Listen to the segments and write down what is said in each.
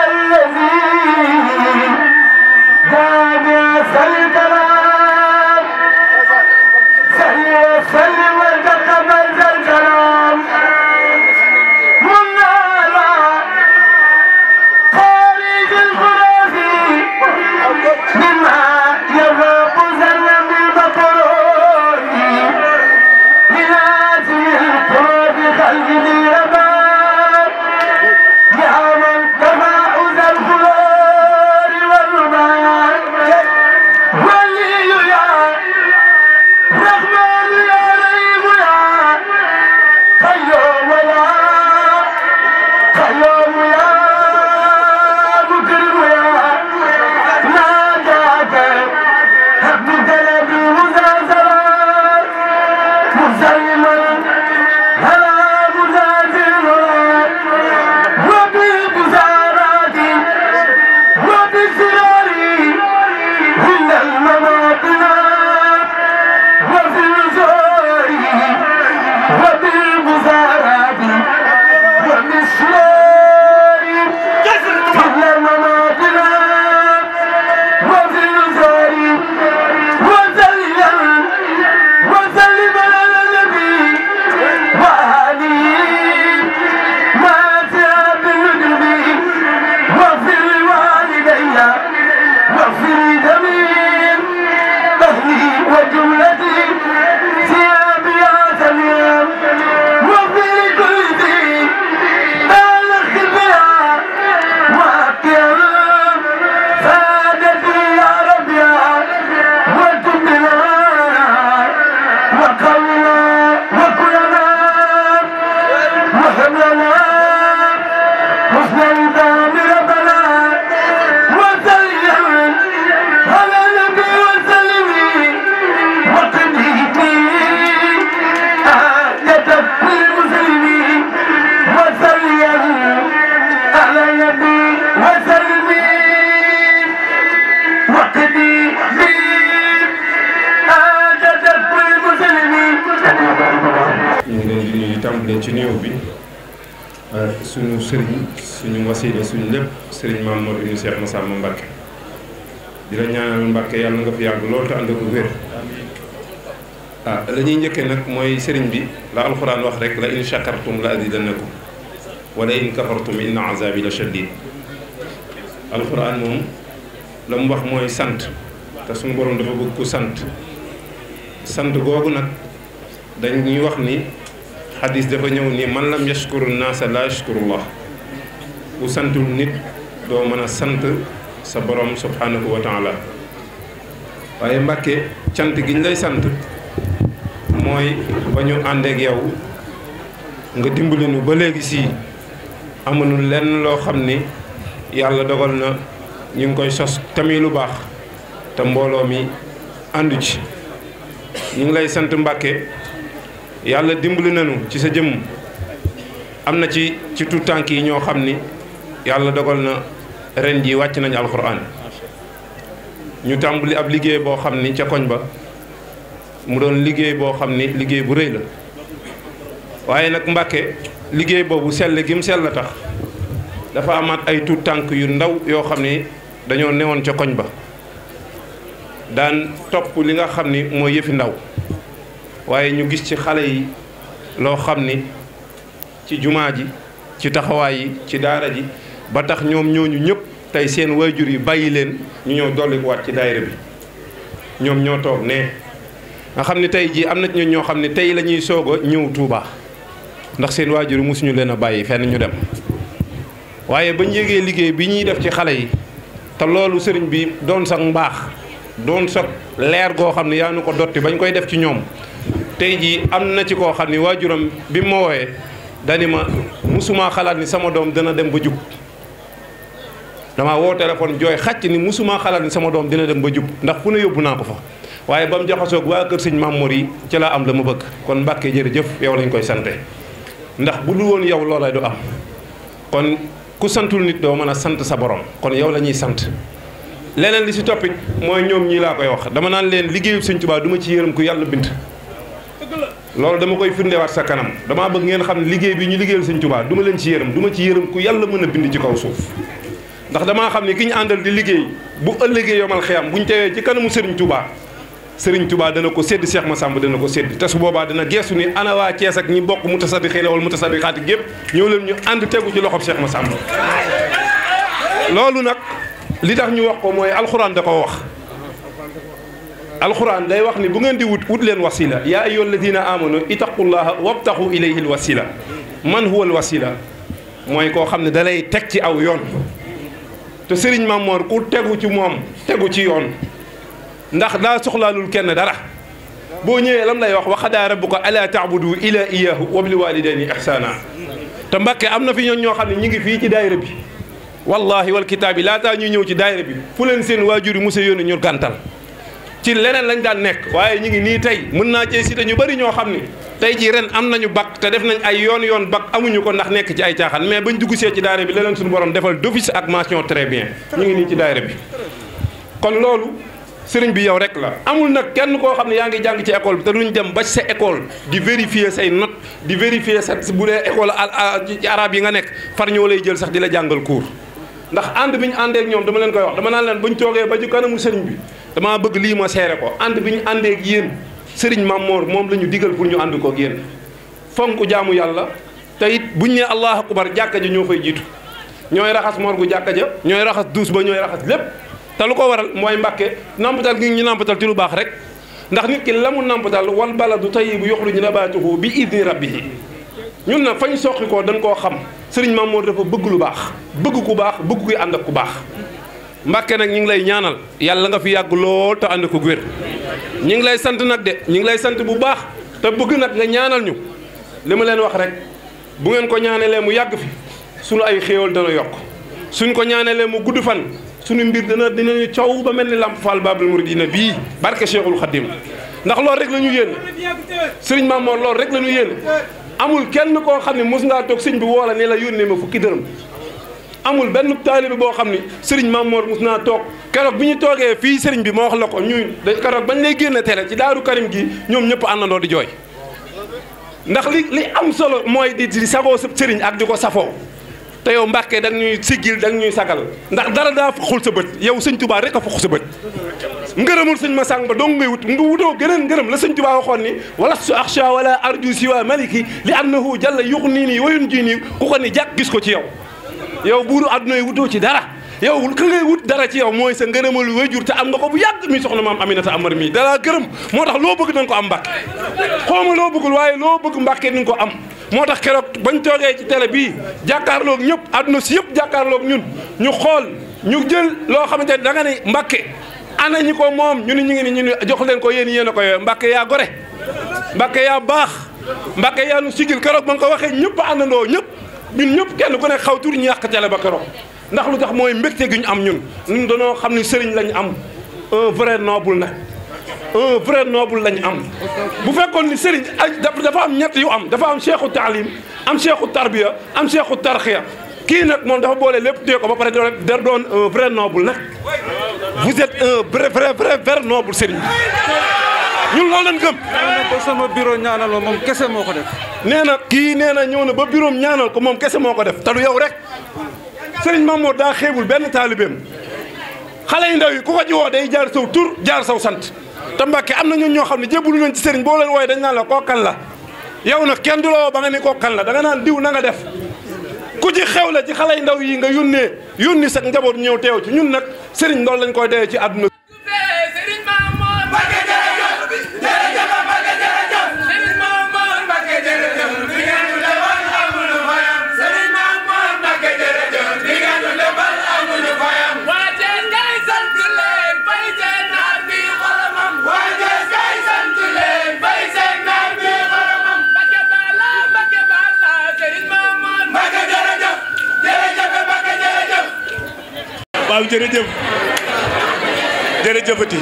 الذي bi suñu sëriñ suñu wasiila suñu lépp sëriñ Maam Mor ibnu Cheikh Massamba Mbacké di la ñaanal Mbacké yàlla nga fi yàgg lool te ànd ak wér. la ñuy njëkkee nag mooy sëriñ bi la alxuraan wax rek la in shakartum la azidannakum wala in kafartum inna azabi la shadid. alxuraan moom la mu wax mooy sant te suñu borom dafa bëgg ku sant googu nag dañuy wax ni xadis dafa ñëw ni man lam yashkuru naasa la yashkurullah ku santul nit doo mën a sant sa borom subhanahu wa taala. waaye Mbàkke cant gi ñu lay sant mooy ba ñu àndeek yow nga dimbali nu ba léegi sii amuñu lenn loo xam ni yàlla dogal na ñu ngi koy sos tamit lu baax te mbooloo mi àndu ci. ñu ngi lay sant Mbàkke yàlla dimbali nañu ci sa jëmm am na ci tuut tànk yi ñoo xam ni yàlla dogal na ren ji wàcc nañu alxuraan ñu tàmbali ab liggéey boo xam ni ca koñ ba mu doon liggéey boo xam ni liggéey bu rëy la. waaye nag Mbàkke liggéey boobu sell gi mu sell la tax dafa amaat ay tuut tànk yu ndaw yoo xam ni dañoo newoon ca koñ ba daan topp li nga xam ni mooy yëfi ndaw. waaye ñu gis ci xale yi loo xam ni ci jumaa ji ci taxawaay yi ci daara ji ba tax ñoom ñooñu ñëpp tey seen waajur yi bàyyi leen ñu ñëw dolli ko waat ci daayira bi. ñoom ñoo toog ne nga xam ni tey jii am na ci ñoo xam ne tey la ñuy soog a ñëw Touba ndax seen waajur yi mosuñu leen a bàyyi fenn ñu dem. waaye bañ yégee liggéey bi ñuy def ci xale yi te loolu sëriñ bi doon sax mbaax doon sax leer goo xam ne yaa nu ko dotti bañ koy def ci ñoom. tey jii am na ci koo xam ni waajuram bi ma wooyee dani ma musuma xalaat ni sama doom dana dem ba jub. dama woo téléphone jooy xàcc ni musuma xalaat ni sama doom dina dem ba jub ndax fu ne yóbbu naa ko fa. waaye ba mu jaxasoog waa kër sëñ Maam Mor yi ci laa am la ma bëgg kon Mbàkke jërëjëf yow lañ koy sante ndax bu dul woon yow loolay du am. kon ku santul nit doo mën a sant sa borom kon yow la ñuy sant. leneen li si toppit mooy ñoom ñii laa koy wax dama naan leen liggéeyu sëñ Tuubaa du ma ci yërëm ku yàlla bind. loolu dama koy firndewaat sa kanam damaa bëgg ngeen xam ne liggéey bi ñu liggéeyal sëñ Tuubaa du ma leen ci yërëm du ma ci yërëm ku yàlla mën a bind ci kaw suuf. ndax damaa xam ne ki ñu àndal di liggéey bu ëllëgee yomal xiyam bu ñu tewee ci kanamu Serigne Touba dana ko sédd Cheikh Massamba dana ko sédd te su boobaa dana geesu ni ana waa Cees ak ñi bokk mutasaddiqiina wal mutasaddiqaat gépp ñëw leen ñu ànd tegu ci loxob Cheikh Massamba. loolu nag li tax ñu wax ko mooy alxuraan da ko wax. alxuraan day wax ni bu ngeen di wut leen wasila yaa ayyuhal ladina amanu ittaqullaha wabtaxu ilayhi al wasila man huwa al wasila mooy koo xam ne da lay teg ci aw yoon te Serigne Maam Mor ku tegu ci moom tegu ci yoon ndax daa soxlaalul kenn dara boo ñëwee lam lay wax wa qadaa rabbuka allaa ta'budu illaa iyyaahu wa bil waalidayni ihsaana te Mbàkke am na fi ñoo xam ne ñu ngi fii ci daayira bi wallahi wal kitaabi laataa ñuy ñëw ci daayira bi fu leen seen waajur yi mos a yónni ñu gàntal ci leneen lañ daan nekk waaye ñu ngi nii tey mën naa cee cité ñu bari ñoo xam ni tey jii ren am nañu bac te def nañ ay yoon bac amuñu ko ndax nekk ci ay caaxaan mais bañ dugg see ci daayira bi leneen suñu borom defal d'office ak mention très bien ñu ngi nii ci daayira bi. kon loolu sëriñ bi yow rek la amul nag kenn koo xam ne yaa ngi jàng ci école bi te duñ dem ba sa école di vérifier say notes di vérifier sa bu dee école ci arabe yi nga nekk far ñoo lay jël sax di la jàngal cours ndax ànd bi ñu àndee ak ñoom dama leen koy wax dama naan leen buñ toogee ba ci kanamu sëriñ bi damaa bëgg lii ma seere ko ànd bi ñu àndee ak yéen sëriñ Maam Mor moom la ñu digal pour ñu ànd ko ak yéen fonk jaamu yàlla te it buñ ne allahu akbar jàkka ja ñoo fay jiitu ñooy raxas morgu jàkka ja ñooy raxas duus ba ñooy raxas lépp te lu ko waral mooy Mbàkke nampatal gi ñu nampatal ci lu baax rek ndax nit ki la mu nampatal wal baladu tayyibu yuxruju nabaatuhu bi idni rabbihi ñun nag fañ soqi ko dañ koo xam sëriñ Maam Mor dafa bëgg lu baax bëgg ku baax bëgg kuy ànd ak ku baax Mbàkke nag ñu ngi lay ñaanal yàlla nga fi yàgg lool te ànd ko wér ñu ngi lay sant nag de ñu ngi lay sant bu baax te bëgg nag nga ñaanal ñu li ma leen wax rek bu ngeen ko ñaanalee mu yàgg fi suñu ay xéewal dana yokk suñ ko ñaanalee mu gudd fan suñu mbir dinañu coow ba mel ni Lamp Fall Babul Mouridina bii barke Cheikhul Khadim ndax loolu rek la ñu yéen sëriñ Maam Mor loolu rek la ñu yéen amul kenn koo xam ne mos ngaa toog sëñ bi woola ne la yónnee ma fukki dërëm amul benn taalibe boo xam ni sëriñ Maam Mor mos naa toog keroog bi ñu toogee fii sëriñ bi ma wax la ko ñuy keroog bañ lay génne télé ci Daaru Karim gi ñoom ñëpp àndandoo di jooy ndax li am solo mooy di sagoo sa sëriñ ak di ko safoo te yow Mbàkke da ñuy siggil da ñuy sagal ndax dara daa fuxul sa bët yow sëñ Tuubaa rek a fuxul sa bët ngërëmul sëñ Masamba dong ngay wut nga wutoo gëneen ngërëm la sëñ Tuubaa waxoon ni wala su axsha wala arju siwa maliki li annahu jalla yuxnini wa yunjini ku ko ni jàkk gis ko ci yow buuru àdduna yi wutoo ci dara yow ka ngay wut dara ci yow mooy sa ngërëmal wayjur te am nga ko bu yàgg mi soxna maam Aminata Amar mi dara gërëm moo tax loo bëgg nañ ko am Mbàkke xawma loo bëggul waaye loo bëgg Mbàkke ni nga ko am moo tax keroog bañ toogee ci télé bii jàkkaarloog ñëpp àdduna si yëpp jàkkaarloog ñun ñu xool ñu jël loo xamante ne da nga ne Mbàkke ana ñi ko moom ñu ngi ni ñu jox leen ko yéen a ko yooyu Mbàkke yaa gore Mbàkke yaa baax Mbàkke yaa nu sigil keroog ba nga ko waxee ñëpp àndandoo ñëpp ñun ñëpp kenn ku ne xaw tur ñu yàq télé ba keroog ndax lu tax mooy mbégte gi ñu am ñun dañoo xam ni sëriñ lañ am un vrai noble nag un vrai noble lañ am bu fekkoon ni sëriñ dafa am ñett yu am dafa am cheikhu taalim am cheikhu tarbiya am cheikhu tarxiya kii nag moom dafa boole lépp téye ko ba pare da doon un vrai noble nag vous êtes un vrai noble sëriñ ñun loolu lañ gëm. ba sama bureau ñaanal ma moom kese moo ko def. nee na kii nee na ñëw na ba bureau ñaanal ko moom kese moo ko def te du yow rek sëriñ Mamour daa xeebul benn taalibeem xale yu ndaw yi ku ko jiwoo day jaar saw tur jaar saw sant te Mbàkke am na ñun ñoo xam ne jébbalu nañ ci sëriñ boo leen wooye dañ naan la koo kan la yow nag kenn du la woo ba nga ni koo kan la da nga naan diw na nga def ku ci xew la ci xale yu ndaw yi nga yónni sax njaboot ñëw teew ci ñun nag sëriñ loolu lañ koy dee ci àdduna. waaw jërëjëfati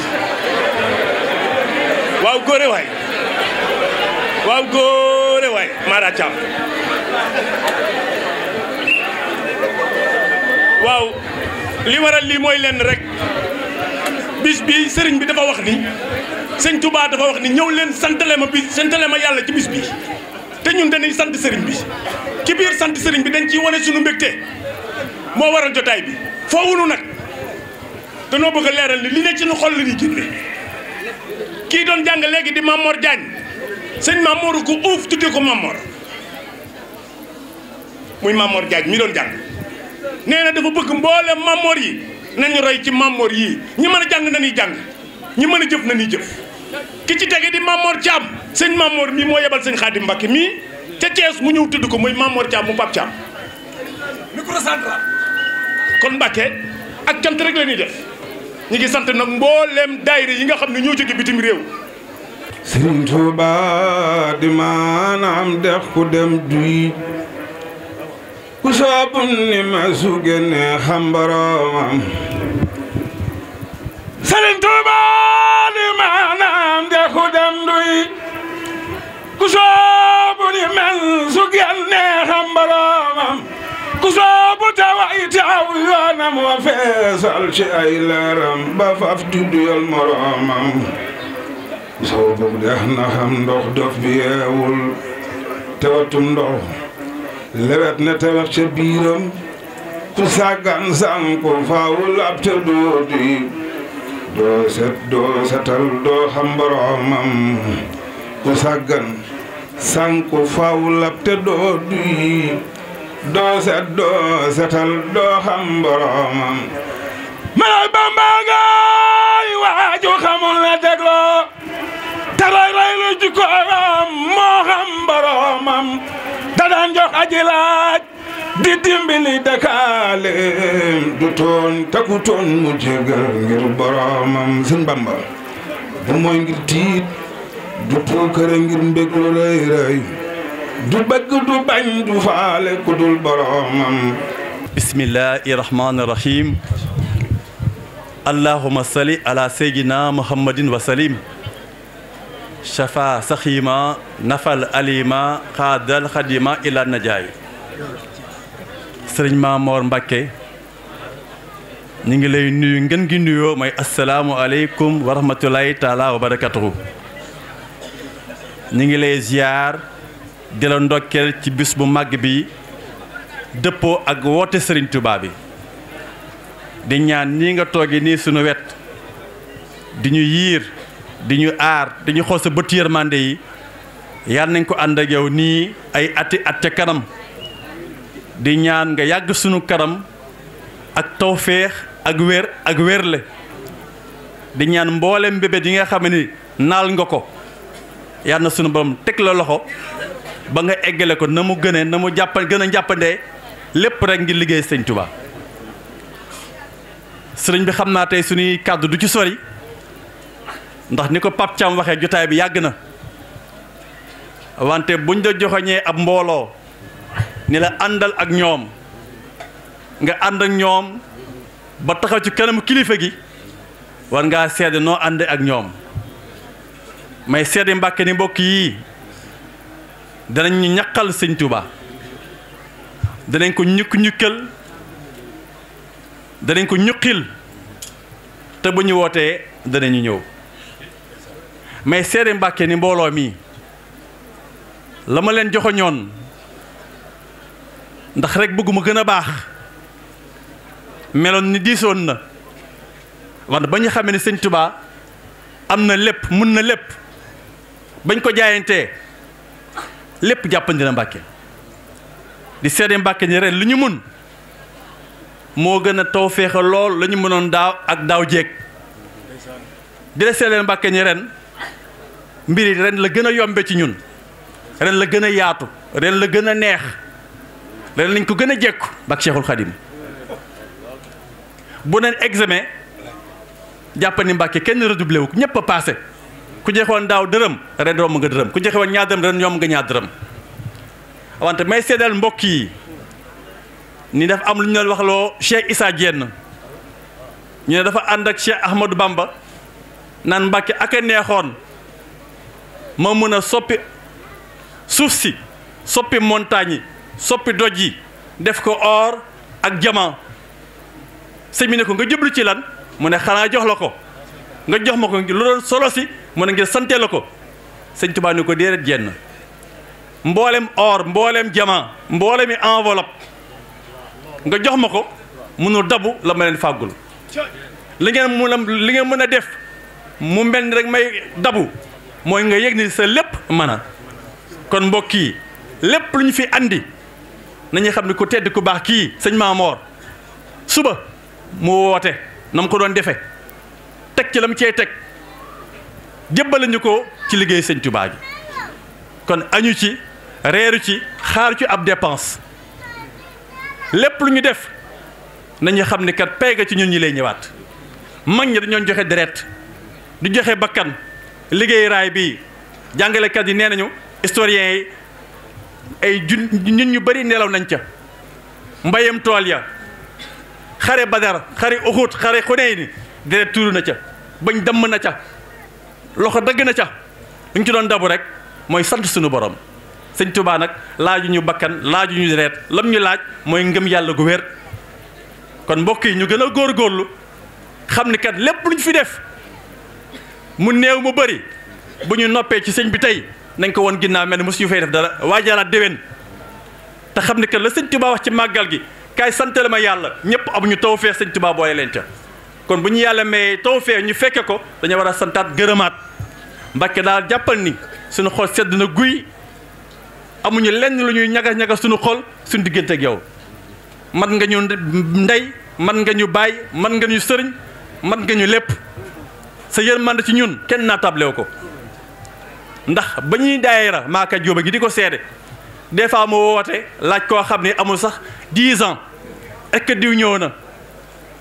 waaw góore waay Mara Thiam waaw li waral lii mooy lenn rek bis bi sëriñ bi dafa wax ni sëñ Touba dafa wax ni ñëw leen santale ma yàlla ci bis bi te ñun dañuy sant sëriñ bi ci biir sant sëriñ bi dañ ciy wane sunu mbégte moo waral jotaay bi foowunu nag danoo bëgg a leeral ni li ne ci nu xol la ñuy génne kii doon jàng léegi di Mamor Diagne sëñ Mamor ko uuf tudde ko Mamor muy Mamor Diagne mi doon jàng nee na dafa bëgg mboolem Mamor yi nañu roy ci Mamor yii ñi mën a jàng nañuy jàng ñi mën a jëf nañuy jëf ki ci tege di Mamor Thiam sëñ Mamor mii moo yebal sëñ Xaadim Mbakke mii ca Thiès mu ñëw tudd ko muy Mamor Thiam mu Pape Thiam microcentral kon Mbakke ak cant rek la ñuy def ñu ngi sant nag mboolem daayira yi nga xam ne ñoo jóge bitim réew. Sëriñ Tuuba di maanaam dex ku dem duy ku soobum ni ma su génne xam boroomam. Sëriñ Tuuba di maanaam dex ku dem duy ku soobu ni ma su génne xam boroomam. ku soobu tawayte aw yoonam wa feesal ci ay leeram ba faf tudduyal moroomam soobu dex na xam ndox dof bi yeewul tewatum ndox lewet na tewax ca biiram ku sàggan san ko faawul ab te doodi doo setal doo xam boroomam ku sàggan san ko faawul ab te doodi doo setal doo xam boroomam malal Bamba ngay waaju xamul na dégloo te roy lu jikkoom moo xam boroomam da daan jox aji laaj di dimbali dëkkaaleem du tooñ te ku tooñ mu jégal ngir boroomam sëñ Bamba du mooy ngir tiit du puukare ngir mbég lu rëy rëy du bëgg du bañ du faale ku dul boroomam. bismillahi rahmaani rahim allahumma salli ala sayyidina muhammadin wa salim shafa saxima nafal alima xaadal xadima ila najaay sëriñ Mamor Mbakke ñu ngi lay nuyu ngeen gi nuyoo mooy asalaamu aleykum wa rahmatulahi taala wa barakatuhu ñu ngi lay ziar di la ndokkeel ci bis bu màgg bi dëppoo ak woote Serigne Touba bi di ñaan nii nga toogee nii sunu wet di ñu yiir di ñu aar di ñu xool sa bët yërmande yi yal nañ ko ànd ak yow nii ay ati at ca kanam di ñaan nga yàgg sunu kanam ak tawféex ak wér ak wérle di ñaan mboolem mbébét yi nga xam ni naal nga ko yal na sunu borom teg la loxo ba nga eggale ko na mu gënee na mu gën a jàppandee lépp rek ngir liggéey sëñ Touba sëriñ bi xam naa tey suñuy kàddu du ci sori ndax ni ko Pape Thiam waxee jotaay bi yàgg na wante buñ da joxoñee ab mbooloo ni la àndal ak ñoom nga ànd ak ñoom ba taxaw ci kanamu kilifa gi war ngaa seede noo ànd ak ñoom may seede Mbàkke ni mbokk yii danañ ñu ñaqal sëñ Touba danañ ko ñukkal danañ ko ñuqil te bu ñu wootee danañu ñëw may seede Mbàkke ni mbooloo mi la ma leen joxoñoon ndax rek bëgguma gën a baax meloon ni diisoon na wante ba ñu xamee ne sëñ Touba am na lépp mun na lépp bañ ko jaayantee lépp jàppandi na Mbàkke di seede Mbàkke ni ren lu ñu mun moo gën a tawféexa lool la ñu mënoon daaw ak daaw jéeg di la seede Mbàkke ni ren mbir yi ren la gën a yombe ci ñun ren la gën a yaatu ren la gën a neex ren lañ ko gën a jekku bak Cheikhul Khadim bu neen examen jàppani Mbàkke kenn redoublé wu ñëpp a passé ku joxoon daaw dërëm ren romb nga dërëm ku joxoon ñaar dërëm ren yomb nga ñaar dërëm wante may seedal mbokk yi ni dafa am lu ñu doon wax loo Cheikh Issa Diène ñu ne dafa ànd ak Cheikh Ahmadou Bamba naan Mbàkke ak a neexoon ma mën a soppi suuf si soppi montagne yi soppi doj yi def ko or ak diamant sëñ bi ne ko nga jublu ci lan mu ne xanaa jox la ko nga jox ma ko lu doon solo si mu ne ngir sante la ko sëñ Tuubaa ni ko déedéet jenn mboolem or mboolem diamant mboolem i enveloppe nga jox ma ko mënul dabu la ma leen fàggul li ngeen mën a def mu mel ni rek may dabu mooy nga yëg ni sa lépp mën a kon mbokk yi lépp lu ñu fi andi nañu xam ne ku tedd ku baax kii sëñ Maamoor suba mu woote na mu ko doon defe teg ci la mu cee teg jébbale ñu ko ci liggéey sëñ Tuubaa gi kon añu ci reeru ci xaaru ci ab dépense lépp lu ñu def nañu xam ne kat pay ga ci ñun ñi lay ñëwaat mag ñi dañoo joxe deret di joxe bakkan liggéey raay bi jàngalekat yi nee nañu historiens yi ay ñun ñu bari nelaw nañ ca mbayam tool ya xare Badar xare Uhud xare Xunayn deret tuuru na ca bañ damm na ca loxo dagg na ca lu ñu ci doon dabu rek mooy sant suñu borom sëñ Tuubaa nag laaju ñu bakkan laaju ñu deret lam ñu laaj mooy ngëm yàlla gu wér kon mbokk yi ñu gën a góorgóorlu xam ni kat lépp lu ñu fi def mu néew mu bëri bu ñu noppee ci sëñ bi tey nañ ko woon ginnaaw mel ni mosu ñu fay def dara waajalaat déwén te xam ni kat la sëñ Tuubaa wax ci màggal gi kaay santale ma yàlla ñëpp amuñu tawfeex sëñ Tuubaa boole leen ca kon bu ñu yàlla may tawfeex ñu fekke ko dañu war a santaat gërëmaat Mbàkke daal jàppal ni suñu xol sedd na guy amuñu lenn lu ñuy ñagas-ñagas suñu xol suñu diggante ak yow mat nga ñu ndey mat nga ñu baay mat nga ñu sëriñ mat nga ñu lépp sa yërmande ci ñun kenn naa tablew ko ndax ba ñuy daayira maaka jóoba gi di ko seede des fois mu woote laaj koo xam ne amul sax 10 ans est-ce que diw ñëw na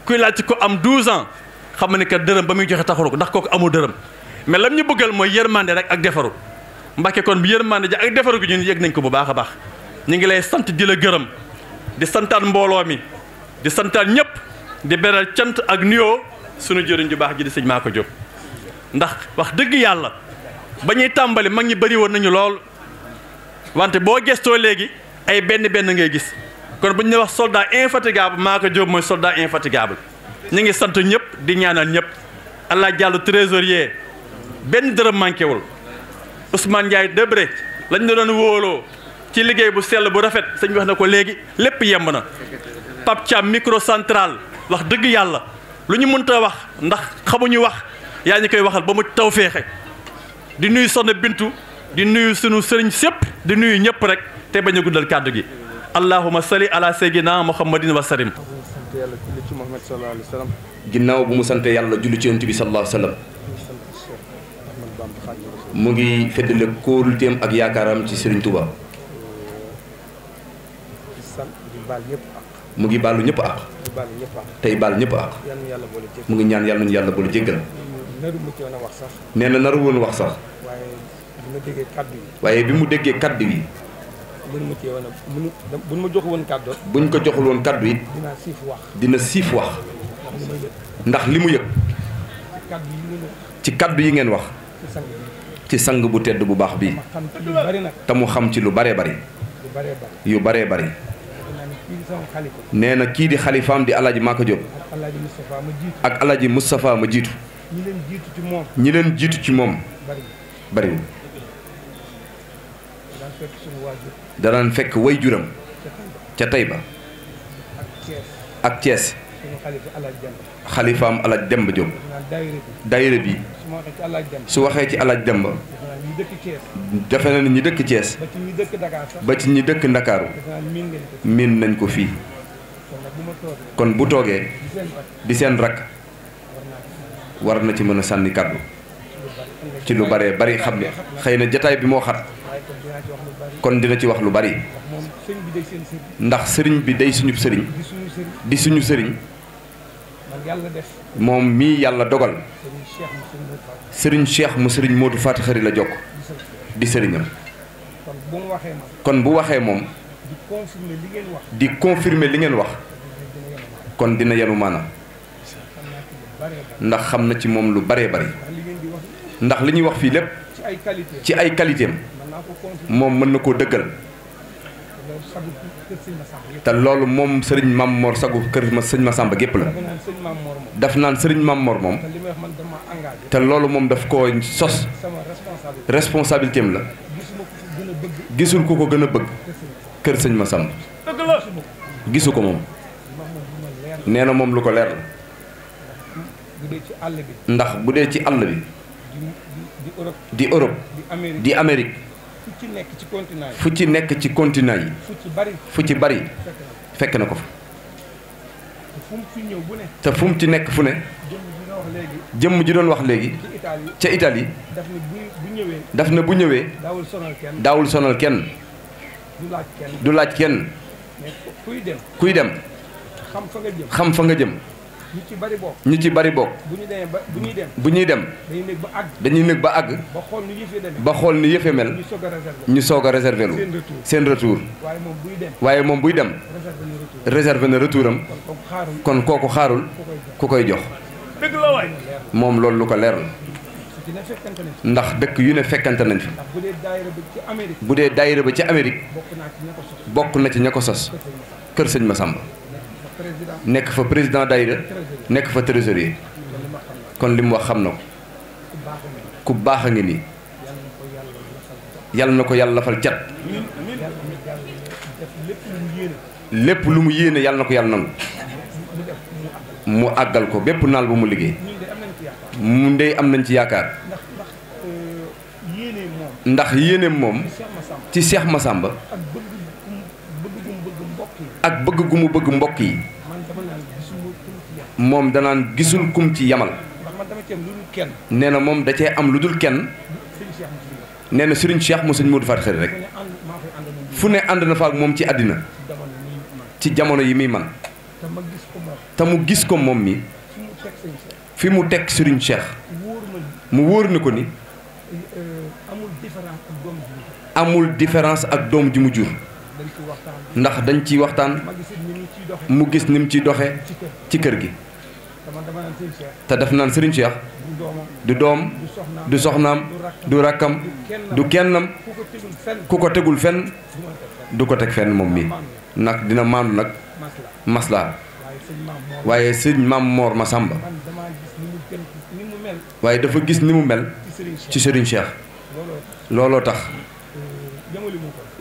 kuy laaj ci ko am 12 ans xam nga ne que dërëm ba muy joxe taxaru ko ndax kooku amul dërëm mais lam ñu bëggal mooy yërmande rek ak defaru Mbàkke kon bi yërmande ji ak defaru gi ñun yëg nañ ko bu baax a baax ñu ngi lay sant di la gërëm di santaat mbooloo mi di santaat ñëpp di beral cant ak nuyoo sunu jëriñ ju baax ji di sëñ Maaka Jóob ndax wax dëgg yàlla ba ñuy tàmbali mag ñi bëri woon nañu lool wante boo gestoo léegi ay benn ngay gis kon bu ñu ne wax soldat infatigable Maaka Jóob mooy soldat infatigable ñu ngi sant ñëpp di ñaanal ñëpp Allah Diallo trésorier benn dërëm manqué wul Ousmane Ndiaye Debré lañ la doon wóoloo ci liggéey bu sell bu rafet sëñ bi wax na ko léegi lépp yemb na Pape Thiam microcentral wax dëgg yàlla lu ñu mënta wax ndax xamuñu wax yaa ñu koy waxal ba mu taw féexe di nuyu soxna Bintu di nuyu sunu sëriñ sépp di nuyu ñëpp rek te bañ a guddal kàddu gi allahumma salli ala sayyidina muhammadin wa sallim. ginnaaw bu mu sante yàlla julli ci yonent bi sallallahu alayhi wa sallam mu ngi feddale kóoluteem ak yaakaaram ci Serigne Touba mu ngi baalu ñëpp ak tey baal ñëpp ak mu ngi ñaan yàlla nañu yàlla boole jéggal nee na naru woon wax sax waaye bi mu déggee kaddu yi buñ ma joxul woon kaddu buñ ko joxul woon kaddu yi dina siif wax ndax li mu yëg ci kaddu yi ngeen wax ci sang bu tedd bu baax bi te mu xam ci lu baree bari yu baree bari nee na kii di xalifaam di alaaji Maka Diop ak alaaji Moustapha ma jiitu ñi leen jiitu ci moom bariwul danaan fekk way juram ca Tayba ak Thiès xalifaam alaaj Demba Diop daayira bi su waxee ci alaaj Demba defe na ni ñi dëkk Thiès ba ci ñi dëkk Ndakaaru miin nañ ko fii kon bu toogee di seen rakk war na ci mën a sànni kàddu ci lu baree bari xam ne xëy na jataay bi moo xat kon dina ci wax lu bari ndax sëriñ bi day suñu sëriñ di suñu sëriñ moom mii yàlla dogal sëriñ Cheikh mu sëriñ Modou Faty Khary la jokk di sëriñam kon bu waxee moom di confirmer li ngeen wax kon dina yenu maanaam ndax xam na ci moom lu baree bari ndax li ñuy wax fii lépp ci ay qualité am moom mën na koo dëggal te loolu moom sëriñ Mam Mor sagu kër ma sëñ Massamba gépp la daf naan sëriñ Mam Mor moom te loolu moom daf koo sos responsabilité am la gisul ku ko gën a bëgg kër sëñ Massamba gisu ko moom nee na moom lu ko leer la ndax bu dee ci àll bi di Europe di Amérique fu ci nekk ci continent yi fu ci bari fekk na ko fa te fu mu ci nekk fu ne jëmm ji doon wax léegi ca Italie daf na bu ñëwee daawul sonal kenn du laaj kenn kuy dem xam fa nga jëm ñu ci bari bokk bu ñuy dem dañuy nekk ba àgg ba xool ni yëfe mel ñu soog a réserver lu seen retour waaye moom buy dem réserver na retouram kon kooku xaarul ku koy jox moom loolu lu ko leer la ndax dëkk yu ne fekkante nañ fi bu dee daayira ba ci Amérique bokk na ci ña ko sos kër sëñ Massamba nekk fa président daayira nekk fa trésorier kon li mu wax xam na ko ku baax a ngi nii yàlla na ko yàlla lafal cat lépp lu mu yéene yàlla na ko yàlla nangu mu àggal ko bépp naal bu mu liggéey mu ndey am nañ ci yaakaar ndax yéeneem moom ci Cheikh Massamba ak bëgg gu mu bëgg mbokk yi moom danaan gisul kum ci yamal nee na moom da cee am lu dul kenn nee na Serigne Cheikh mu sëñ Modou Faty Khary rek fu ne ànd na fa ak moom ci àddina ci jamono yi muy man te mu gis ko moom mi fi mu teg Serigne Cheikh mu wóor na ko ni amul différence ak doom ji mu jur ndax dañ ciy waxtaan mu gis ni mu ciy doxe ci kër gi te def naan Serigne Cheikh du doom du soxnaam du rakkam du kennam ku ko tegul fenn du ko teg fenn moom mi nag dina maandu nag maslaa waaye sëñ Mam Mor Massamba waaye dafa gis ni mu mel ci Serigne Cheikh looloo tax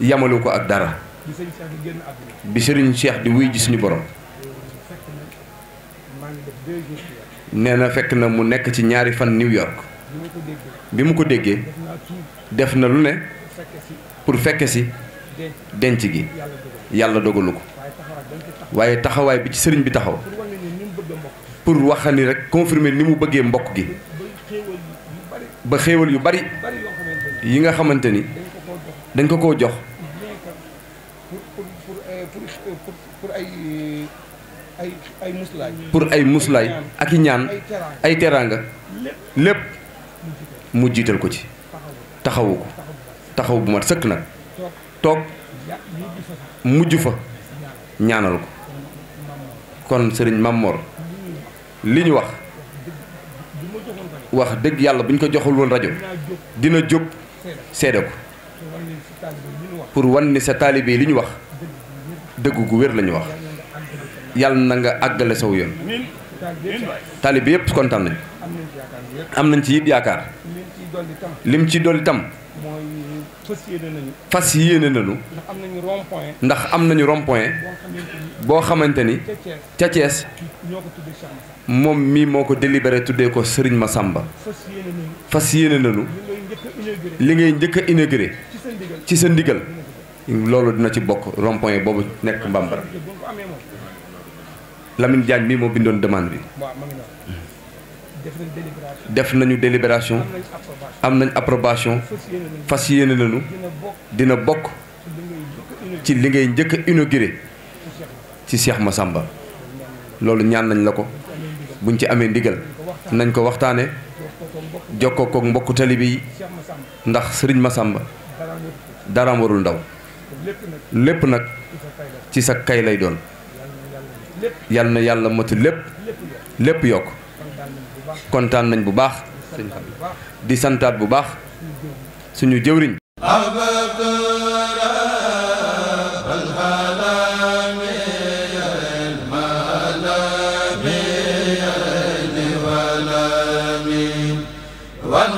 yamalu ko ak dara bi sëriñ Cheikh di wuy ji suñu borom nee na fekk na mu nekk ci ñaari fan New York bi mu ko déggee def na lu ne pour fekke si denc gi yàlla dogalu ko waaye taxawaay bi ci sëriñ bi taxaw pour wax ni rek confirmer ni mu bëggee mbokk gi ba xéewal yu bari yi nga xamante ni dañ ko koo jox pour ay muslaay ak i ñaan ay teraanga lépp mu jiital ko ci taxawu ko taxaw bu mat sëkk nag toog mujj fa ñaanal ko kon sëriñ Mamor li ñu wax dëgg yàlla bu ñu ko joxul woon rajo dina jóg seede ko pour wan ni sa taalibe li ñu wax dëgg gu wér la ñu wax yàlla na nga àggale saw yoon taalibe yëpp kontaan nañ am nañ ci it yaakaar lim ci dolli tam fas yéene nañu ndax am nañu rond-point boo xamante ni ca Thiès moom mii moo ko délibéré tuddee ko Serigne Massamba fas yéene nañu li ngay njëkk a inauguré ci sa ndigal loolu dina ci bokk rond-point boobu nekk Mbambara Lamine Diagne mii moo bindoon demande bi def nañu délibération am nañ approbation fas yéene nañu dina bokk ci li ngay njëkk a inauguré ci Cheikh Massamba loolu ñaan nañ la ko buñ ci amee ndigal nañ ko waxtaane jokkoo koog mbokku talibe yi ndax Serigne Massamba daraam warul ndaw lépp nag ci sa kay lay doon yal na yàlla motu lépp yokk kontaan nañ bu baax di santaat bu baax suñu jëwriñ wan